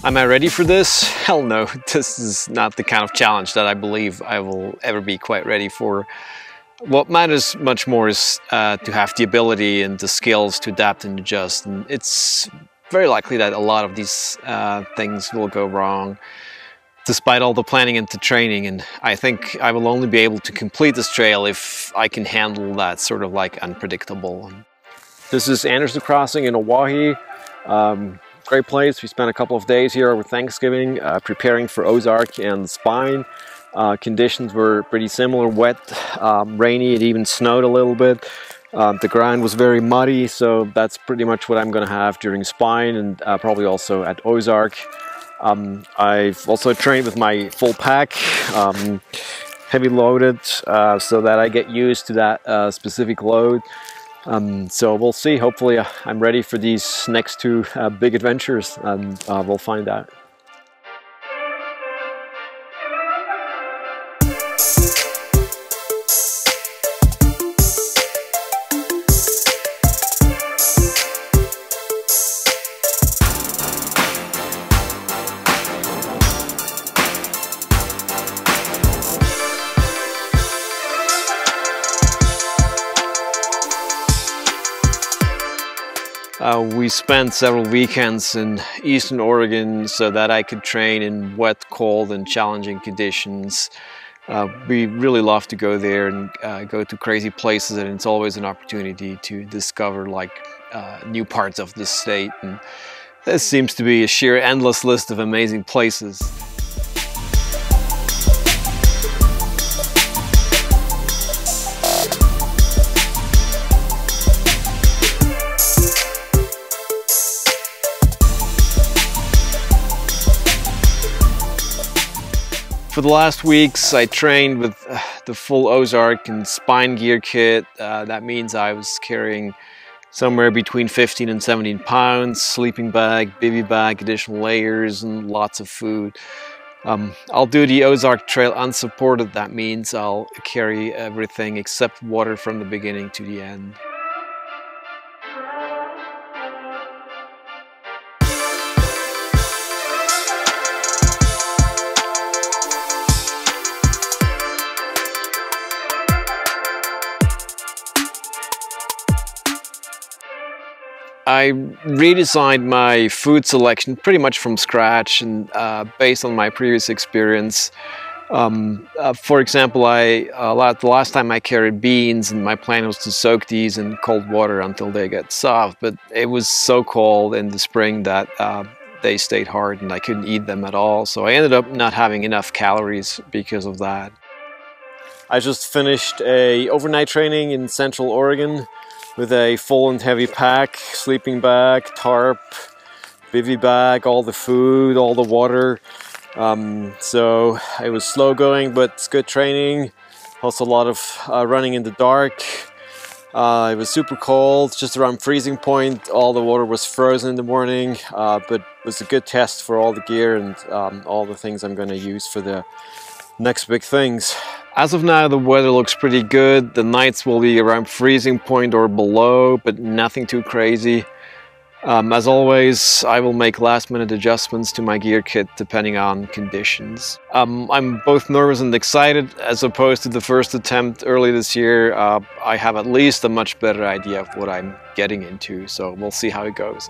Am I ready for this? Hell no, this is not the kind of challenge that I believe I will ever be quite ready for. What matters much more is to have the ability and the skills to adapt and adjust. And it's very likely that a lot of these things will go wrong, despite all the planning and the training. And I think I will only be able to complete this trail if I can handle that sort of like unpredictable. This is Anderson Crossing in Owyhee. Great place. We spent a couple of days here over Thanksgiving preparing for Ozark and Spine. Conditions were pretty similar, wet, rainy, it even snowed a little bit. The ground was very muddy, so that's pretty much what I'm going to have during Spine and probably also at Ozark. I've also trained with my full pack, heavy loaded, so that I get used to that specific load. So we'll see. Hopefully I'm ready for these next two big adventures, and we'll find out. We spent several weekends in Eastern Oregon so that I could train in wet, cold, and challenging conditions. We really love to go there and go to crazy places, and it's always an opportunity to discover like new parts of the state. And there seems to be a sheer endless list of amazing places. For the last weeks, I trained with the full Ozark and Spine gear kit. That means I was carrying somewhere between 15 and 17 pounds, sleeping bag, bivy bag, additional layers, and lots of food. I'll do the Ozark Trail unsupported. That means I'll carry everything except water from the beginning to the end. I redesigned my food selection pretty much from scratch and based on my previous experience. For example, the last time I carried beans, and my plan was to soak these in cold water until they get soft, but it was so cold in the spring that they stayed hard and I couldn't eat them at all. So I ended up not having enough calories because of that. I just finished a overnight training in Central Oregon with a full and heavy pack, sleeping bag, tarp, bivy bag, all the food, all the water. So it was slow going, but it's good training. Also a lot of running in the dark. It was super cold, just around freezing point. All the water was frozen in the morning, but it was a good test for all the gear and all the things I'm going to use for the next big things. As of now, the weather looks pretty good. The nights will be around freezing point or below, but nothing too crazy. As always, I will make last-minute adjustments to my gear kit depending on conditions. I'm both nervous and excited. As opposed to the first attempt early this year, I have at least a much better idea of what I'm getting into, so we'll see how it goes.